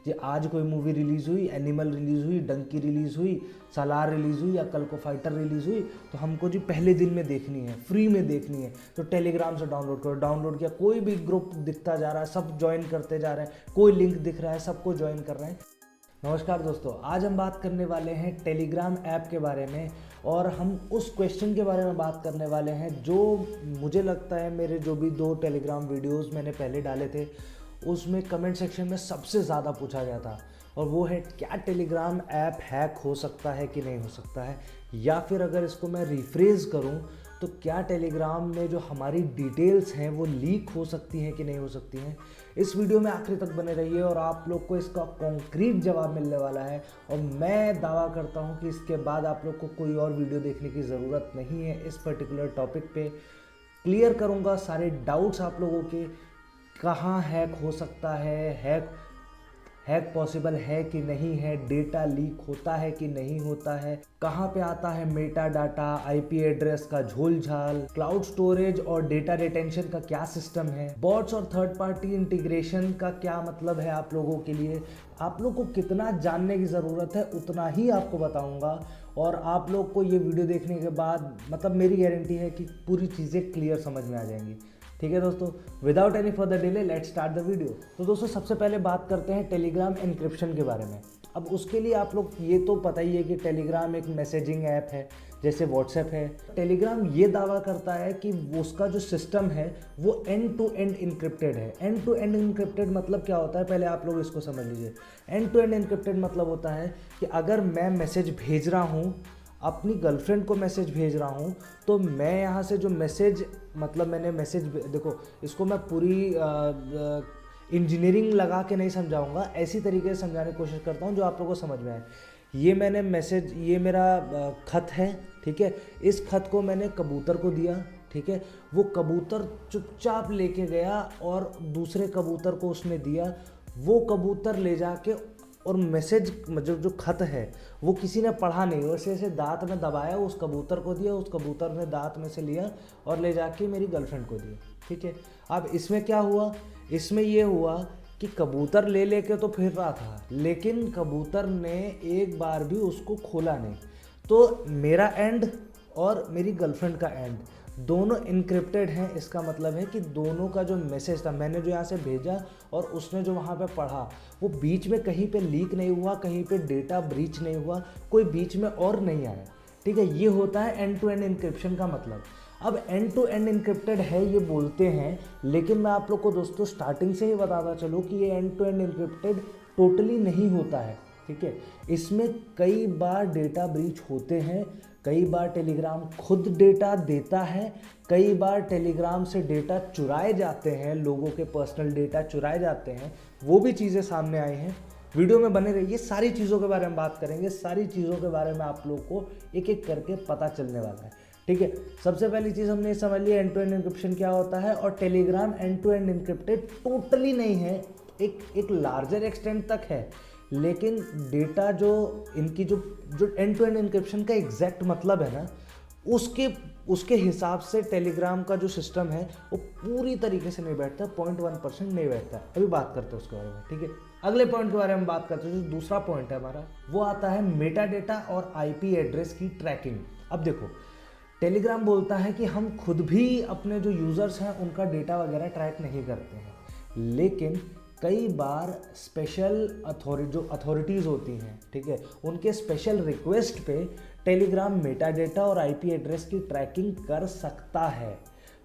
कि आज कोई मूवी रिलीज़ हुई, एनिमल रिलीज़ हुई, डंकी रिलीज़ हुई, सालार रिलीज़ हुई या कल को फाइटर रिलीज़ हुई, तो हमको जी पहले दिन में देखनी है, फ्री में देखनी है, तो टेलीग्राम से डाउनलोड करो। डाउनलोड किया, कोई भी ग्रुप दिखता जा रहा है, सब ज्वाइन करते जा रहे हैं, कोई लिंक दिख रहा है, सबको ज्वाइन कर रहे हैं। नमस्कार दोस्तों, आज हम बात करने वाले हैं टेलीग्राम ऐप के बारे में, और हम उस क्वेश्चन के बारे में बात करने वाले हैं जो मुझे लगता है मेरे जो भी 2 टेलीग्राम वीडियोस मैंने पहले डाले थे उसमें कमेंट सेक्शन में सबसे ज़्यादा पूछा गया था, और वो है क्या टेलीग्राम ऐप हैक हो सकता है कि नहीं हो सकता है, या फिर अगर इसको मैं रिफ्रेज करूं तो क्या टेलीग्राम में जो हमारी डिटेल्स हैं वो लीक हो सकती हैं कि नहीं हो सकती हैं। इस वीडियो में आखिर तक बने रहिए और आप लोग को इसका कॉन्क्रीट जवाब मिलने वाला है, और मैं दावा करता हूं कि इसके बाद आप लोग को कोई और वीडियो देखने की ज़रूरत नहीं है। इस पर्टिकुलर टॉपिक पे क्लियर करूंगा सारे डाउट्स आप लोगों के, कहाँ हैक हो सकता है, हैक पॉसिबल है कि नहीं है, डेटा लीक होता है कि नहीं होता है, कहाँ पे आता है मेटा डाटा, आईपी एड्रेस का झोल झाल, क्लाउड स्टोरेज और डेटा रिटेंशन का क्या सिस्टम है, बॉट्स और थर्ड पार्टी इंटीग्रेशन का क्या मतलब है आप लोगों के लिए। आप लोग को कितना जानने की ज़रूरत है उतना ही आपको बताऊंगा, और आप लोग को ये वीडियो देखने के बाद मतलब मेरी गारंटी है कि पूरी चीज़ें क्लियर समझ में आ जाएंगी। ठीक है दोस्तों, without any further delay let's start the video. तो दोस्तों सबसे पहले बात करते हैं टेलीग्राम एन्क्रिप्शन के बारे में। अब उसके लिए आप लोग ये तो पता ही है कि टेलीग्राम एक मैसेजिंग ऐप है जैसे व्हाट्सएप है। टेलीग्राम ये दावा करता है कि उसका जो सिस्टम है वो एंड टू एंड इनक्रिप्टेड है। एंड टू एंड इनक्रिप्टेड मतलब क्या होता है, पहले आप लोग इसको समझ लीजिए। एंड टू एंड इनक्रिप्टेड मतलब होता है कि अगर मैं मैसेज भेज रहा हूँ, अपनी गर्लफ्रेंड को मैसेज भेज रहा हूँ, तो मैं यहाँ से जो मैसेज मतलब मैंने मैसेज, देखो इसको मैं पूरी इंजीनियरिंग लगा के नहीं समझाऊंगा, ऐसी तरीके से समझाने की कोशिश करता हूँ जो आप लोगों को समझ में आए। ये मैंने मैसेज, ये मेरा खत है, ठीक है। इस खत को मैंने कबूतर को दिया, ठीक है। वो कबूतर चुपचाप लेके गया और दूसरे कबूतर को उसने दिया। वो कबूतर ले जाके और मैसेज मतलब जो खत है वो किसी ने पढ़ा नहीं, वैसे ऐसे दांत में दबाया, उस कबूतर को दिया, उस कबूतर ने दांत में से लिया और ले जाके मेरी गर्लफ्रेंड को दिया, ठीक है। अब इसमें क्या हुआ, इसमें ये हुआ कि कबूतर ले लेके तो फिर रहा था, लेकिन कबूतर ने एक बार भी उसको खोला नहीं। तो मेरा एंड और मेरी गर्लफ्रेंड का एंड दोनों इनक्रिप्टेड हैं। इसका मतलब है कि दोनों का जो मैसेज था, मैंने जो यहाँ से भेजा और उसने जो वहाँ पे पढ़ा, वो बीच में कहीं पे लीक नहीं हुआ, कहीं पे डेटा ब्रीच नहीं हुआ, कोई बीच में और नहीं आया, ठीक है। ये होता है एंड टू एंड इनक्रिप्शन का मतलब। अब एंड टू एंड इनक्रिप्टेड है ये बोलते हैं, लेकिन मैं आप लोग को दोस्तों स्टार्टिंग से ही बताता चलूँ कि ये end to end encrypted totally नहीं होता है, ठीक है। इसमें कई बार डेटा ब्रीच होते हैं, कई बार टेलीग्राम खुद डेटा देता है, कई बार टेलीग्राम से डेटा चुराए जाते हैं, लोगों के पर्सनल डेटा चुराए जाते हैं, वो भी चीज़ें सामने आई हैं। वीडियो में बने रहिए, सारी चीज़ों के बारे में बात करेंगे, सारी चीज़ों के बारे में आप लोग को एक एक करके पता चलने वाला है, ठीक है। सबसे पहली चीज़ हमने समझ लिया एंड टू एंड इनक्रिप्शन क्या होता है, और Telegram end to end encrypted totally नहीं है, एक लार्जर एक्सटेंट तक है, लेकिन डेटा जो इनकी जो एंड टू एंड इनक्रिप्शन का एग्जैक्ट मतलब है ना, उसके हिसाब से टेलीग्राम का जो सिस्टम है वो पूरी तरीके से नहीं बैठता, 0.1% नहीं बैठता। अभी बात करते हैं उसके बारे में, ठीक है। अगले पॉइंट के बारे में बात करते हैं, जो दूसरा पॉइंट है हमारा, वो आता है मेटा डेटा और आईपी एड्रेस की ट्रैकिंग। अब देखो, टेलीग्राम बोलता है कि हम खुद भी अपने जो यूज़र्स हैं उनका डेटा वगैरह ट्रैक नहीं करते हैं, लेकिन कई बार स्पेशल जो अथॉरिटीज़ होती हैं, ठीक है, उनके स्पेशल रिक्वेस्ट पे टेलीग्राम मेटा डेटा और आईपी एड्रेस की ट्रैकिंग कर सकता है।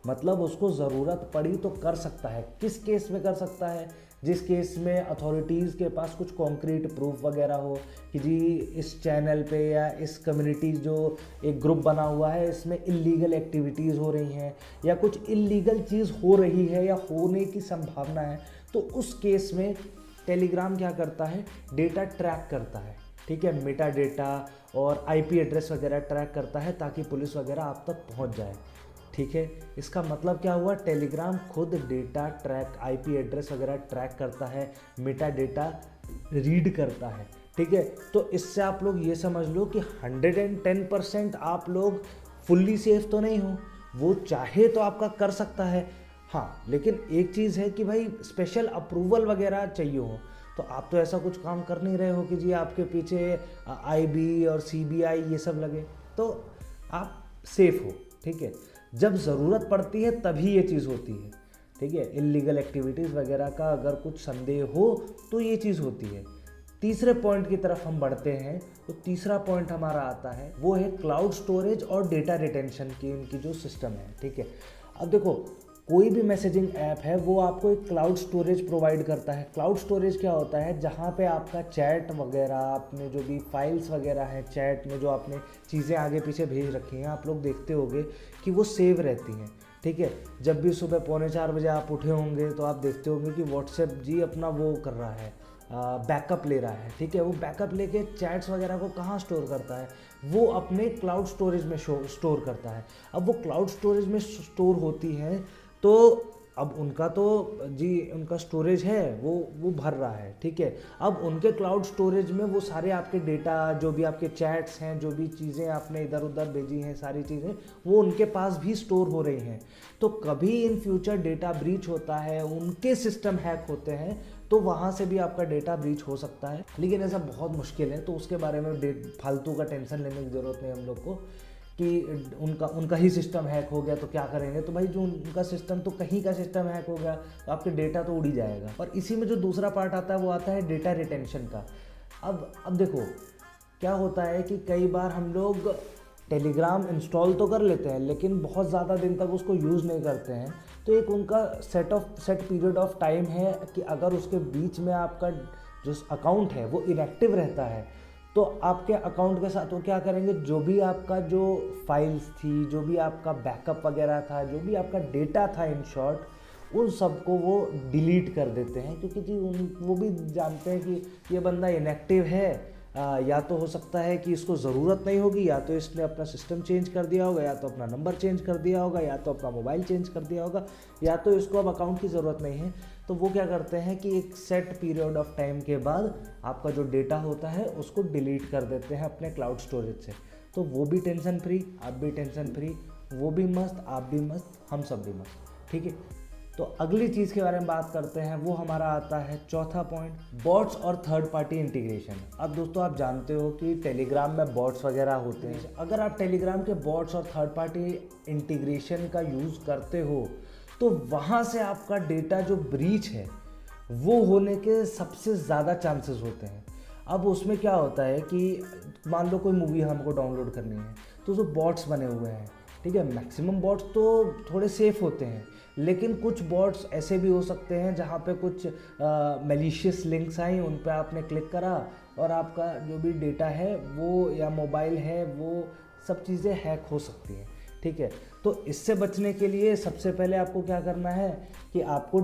मतलब उसको ज़रूरत पड़ी तो कर सकता है। किस केस में कर सकता है, जिस केस में अथॉरिटीज़ के पास कुछ कॉन्क्रीट प्रूफ वगैरह हो कि जी इस चैनल पे या इस कम्युनिटी जो एक ग्रुप बना हुआ है इसमें इल्लीगल एक्टिविटीज़ हो रही हैं, या कुछ इल्लीगल चीज़ हो रही है या होने की संभावना है, तो उस केस में टेलीग्राम क्या करता है, डेटा ट्रैक करता है, ठीक है। मेटा डेटा और आईपी एड्रेस वगैरह ट्रैक करता है ताकि पुलिस वगैरह आप तक पहुंच जाए, ठीक है। इसका मतलब क्या हुआ, टेलीग्राम खुद डेटा ट्रैक, आईपी एड्रेस वगैरह ट्रैक करता है, मेटा डेटा रीड करता है, ठीक है। तो इससे आप लोग ये समझ लो कि 110% आप लोग फुल्ली सेफ तो नहीं हो, वो चाहे तो आपका कर सकता है, हाँ, लेकिन एक चीज़ है कि भाई स्पेशल अप्रूवल वगैरह चाहिए हो। तो आप तो ऐसा कुछ काम कर नहीं रहे हो कि जी आपके पीछे आईबी और सीबीआई ये सब लगे, तो आप सेफ हो। ठीक है, जब ज़रूरत पड़ती है तभी ये चीज़ होती है। ठीक है, इलीगल एक्टिविटीज़ वगैरह का अगर कुछ संदेह हो तो ये चीज़ होती है। तीसरे पॉइंट की तरफ हम बढ़ते हैं, तो तीसरा पॉइंट हमारा आता है वो है क्लाउड स्टोरेज और डेटा रिटेंशन की इनकी जो सिस्टम है। ठीक है, अब देखो कोई भी मैसेजिंग ऐप है वो आपको एक क्लाउड स्टोरेज प्रोवाइड करता है। क्लाउड स्टोरेज क्या होता है, जहाँ पे आपका चैट वगैरह, आपने जो भी फाइल्स वगैरह हैं चैट में, जो आपने चीज़ें आगे पीछे भेज रखी हैं, आप लोग देखते होंगे कि वो सेव रहती हैं। ठीक है, जब भी सुबह 3:45 बजे आप उठे होंगे तो आप देखते होंगे कि व्हाट्सएप जी अपना वो कर रहा है, बैकअप ले रहा है। ठीक है, वो बैकअप लेके चैट्स वगैरह को कहाँ स्टोर करता है, वो अपने क्लाउड स्टोरेज में स्टोर करता है। अब वो क्लाउड स्टोरेज में स्टोर होती हैं तो अब उनका तो जी उनका स्टोरेज है वो भर रहा है। ठीक है, अब उनके क्लाउड स्टोरेज में वो सारे आपके डेटा, जो भी आपके चैट्स हैं, जो भी चीज़ें आपने इधर उधर भेजी हैं, सारी चीज़ें वो उनके पास भी स्टोर हो रही हैं। तो कभी इन फ्यूचर डेटा ब्रीच होता है, उनके सिस्टम हैक होते हैं, तो वहाँ से भी आपका डेटा ब्रीच हो सकता है। लेकिन ऐसा बहुत मुश्किल है, तो उसके बारे में फालतू का टेंशन लेने की ज़रूरत नहीं हम लोग को कि उनका ही सिस्टम हैक हो गया तो क्या करेंगे। तो भाई जो उनका सिस्टम, तो कहीं का सिस्टम हैक हो गया तो आपके डेटा तो उड़ ही जाएगा। और इसी में जो दूसरा पार्ट आता है वो आता है डेटा रिटेंशन का। अब देखो क्या होता है कि कई बार हम लोग टेलीग्राम इंस्टॉल तो कर लेते हैं लेकिन बहुत ज़्यादा दिन तक उसको यूज़ नहीं करते हैं। तो एक उनका सेट पीरियड ऑफ टाइम है कि अगर उसके बीच में आपका जो अकाउंट है वो इनएक्टिव रहता है, तो आपके अकाउंट के साथ वो क्या करेंगे, जो भी आपका जो फाइल्स थी, जो भी आपका बैकअप वगैरह था, जो भी आपका डेटा था, इन शॉर्ट, उन सबको वो डिलीट कर देते हैं। क्योंकि जी वो भी जानते हैं कि ये बंदा इनएक्टिव है, या तो हो सकता है कि इसको ज़रूरत नहीं होगी, या तो इसने अपना सिस्टम चेंज कर दिया होगा, या तो अपना नंबर चेंज कर दिया होगा, या तो अपना मोबाइल चेंज कर दिया होगा, या तो इसको अब अकाउंट की ज़रूरत नहीं है। तो वो क्या करते हैं कि एक सेट पीरियड ऑफ टाइम के बाद आपका जो डेटा होता है उसको डिलीट कर देते हैं अपने क्लाउड स्टोरेज से। तो वो भी टेंशन फ्री, आप भी टेंशन फ्री, वो भी मस्त, आप भी मस्त, हम सब भी मस्त। ठीक है, तो अगली चीज़ के बारे में बात करते हैं, वो हमारा आता है चौथा पॉइंट, बॉट्स और थर्ड पार्टी इंटीग्रेशन। अब दोस्तों आप जानते हो कि टेलीग्राम में बॉट्स वगैरह होते हैं। अगर आप टेलीग्राम के बॉट्स और थर्ड पार्टी इंटीग्रेशन का यूज़ करते हो तो वहाँ से आपका डेटा जो ब्रीच है वो होने के सबसे ज़्यादा चांसेस होते हैं। अब उसमें क्या होता है कि मान लो कोई मूवी हमको डाउनलोड करनी है, तो जो बॉट्स बने हुए हैं, ठीक है, मैक्सिमम बॉट्स तो थोड़े सेफ होते हैं, लेकिन कुछ बॉट्स ऐसे भी हो सकते हैं जहाँ पे कुछ मैलिशियस लिंक्स आई, उन पे आपने क्लिक करा और आपका जो भी डेटा है वो, या मोबाइल है, वो सब चीज़ें हैक हो सकती हैं। ठीक है, तो इससे बचने के लिए सबसे पहले आपको क्या करना है कि आपको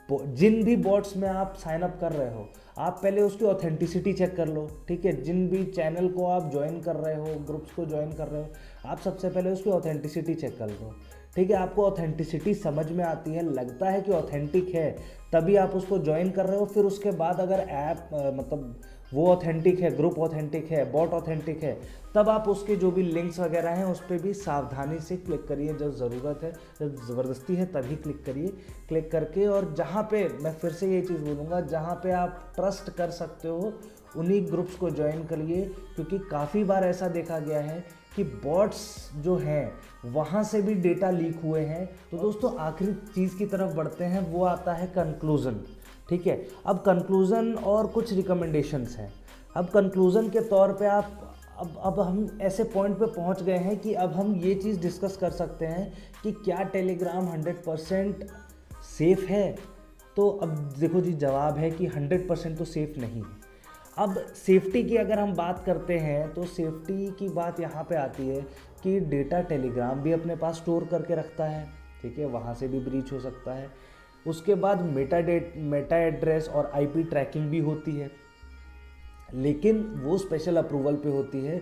जिन भी बॉट्स में आप साइन अप कर रहे हो, आप पहले उसकी ऑथेंटिसिटी चेक कर लो। ठीक है, जिन भी चैनल को आप ज्वाइन कर रहे हो, ग्रुप्स को ज्वाइन कर रहे हो, आप सबसे पहले उसकी ऑथेंटिसिटी चेक कर लो। ठीक है, आपको ऑथेंटिसिटी समझ में आती है, लगता है कि ऑथेंटिक है, तभी आप उसको ज्वाइन कर रहे हो। फिर उसके बाद अगर ऐप मतलब वो ऑथेंटिक है, ग्रुप ऑथेंटिक है, बॉट ऑथेंटिक है, तब आप उसके जो भी लिंक्स वगैरह हैं उस पर भी सावधानी से क्लिक करिए। जब ज़रूरत है, जब ज़बरदस्ती है तभी क्लिक करिए। क्लिक करके, और जहाँ पे मैं फिर से ये चीज़ बोलूँगा, जहाँ पे आप ट्रस्ट कर सकते हो उन्हीं ग्रुप्स को ज्वाइन करिए, क्योंकि काफ़ी बार ऐसा देखा गया है कि बॉट्स जो हैं वहाँ से भी डेटा लीक हुए हैं। तो दोस्तों आखिरी चीज़ की तरफ बढ़ते हैं, वो आता है कंक्लूज़न। ठीक है, अब कंक्लूज़न और कुछ रिकमेंडेशंस हैं। अब कंक्लूज़न के तौर पे आप अब हम ऐसे पॉइंट पे पहुंच गए हैं कि अब हम ये चीज़ डिस्कस कर सकते हैं कि क्या टेलीग्राम 100% सेफ़ है। तो अब देखो जी, जवाब है कि 100% तो सेफ़ नहीं है। अब सेफ्टी की अगर हम बात करते हैं तो सेफ्टी की बात यहाँ पे आती है कि डेटा टेलीग्राम भी अपने पास स्टोर करके रखता है। ठीक है, वहाँ से भी ब्रीच हो सकता है। उसके बाद मेटा एड्रेस और आईपी ट्रैकिंग भी होती है, लेकिन वो स्पेशल अप्रूवल पे होती है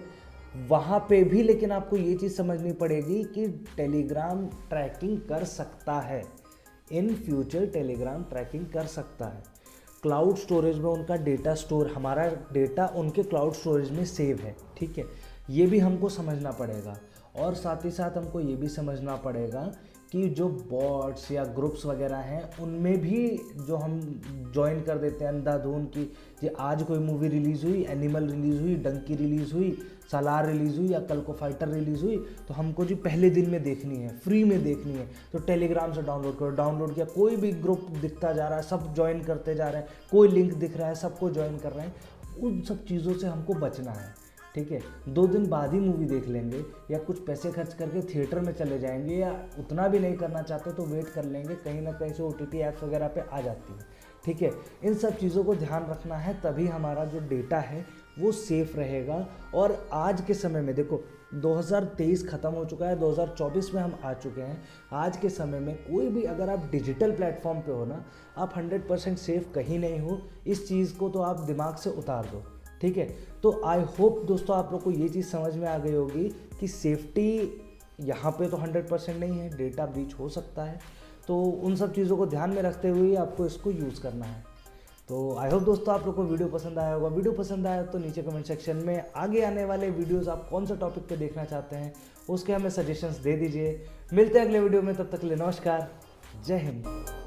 वहाँ पे भी। लेकिन आपको ये चीज़ समझनी पड़ेगी कि टेलीग्राम ट्रैकिंग कर सकता है, इन फ्यूचर टेलीग्राम ट्रैकिंग कर सकता है। क्लाउड स्टोरेज में उनका डेटा स्टोर, हमारा डेटा उनके क्लाउड स्टोरेज में सेव है। ठीक है, ये भी हमको समझना पड़ेगा। और साथ ही साथ हमको ये भी समझना पड़ेगा कि जो बॉट्स या ग्रुप्स वगैरह हैं उनमें भी जो हम ज्वाइन कर देते हैं अंधाधुन की, कि आज कोई मूवी रिलीज़ हुई, एनिमल रिलीज़ हुई, डंकी रिलीज़ हुई, सालार रिलीज़ हुई या कल को फाइटर रिलीज़ हुई, तो हमको जी पहले दिन में देखनी है, फ्री में देखनी है, तो टेलीग्राम से डाउनलोड करो। डाउनलोड किया, कोई भी ग्रुप दिखता जा रहा है, सब ज्वाइन करते जा रहे हैं, कोई लिंक दिख रहा है सबको ज्वाइन कर रहे हैं, उन सब चीज़ों से हमको बचना है, ठीक है। 2 दिन बाद ही मूवी देख लेंगे या कुछ पैसे खर्च करके थिएटर में चले जाएंगे, या उतना भी नहीं करना चाहते तो वेट कर लेंगे, कहीं ना कहीं से OTT ऐप्स वगैरह पे आ जाती है, ठीक है। इन सब चीज़ों को ध्यान रखना है, तभी हमारा जो डेटा है वो सेफ रहेगा। और आज के समय में देखो 2023 ख़त्म हो चुका है, 2024 में हम आ चुके हैं। आज के समय में कोई भी अगर आप डिजिटल प्लेटफॉर्म पे हो ना, आप 100% सेफ कहीं नहीं हो। इस चीज़ को तो आप दिमाग से उतार दो, ठीक है। तो आई होप दोस्तों आप लोग को ये चीज़ समझ में आ गई होगी कि सेफ्टी यहाँ पे तो 100% नहीं है, डेटा ब्रीच हो सकता है, तो उन सब चीज़ों को ध्यान में रखते हुए आपको इसको यूज़ करना है। तो आई होप दोस्तों आप लोग को वीडियो पसंद आया होगा। वीडियो पसंद आया तो नीचे कमेंट सेक्शन में आगे आने वाले वीडियोस आप कौन सा टॉपिक पे देखना चाहते हैं उसके हमें सजेशंस दे दीजिए। मिलते हैं अगले वीडियो में, तब तक के लिए नमस्कार, जय हिंद।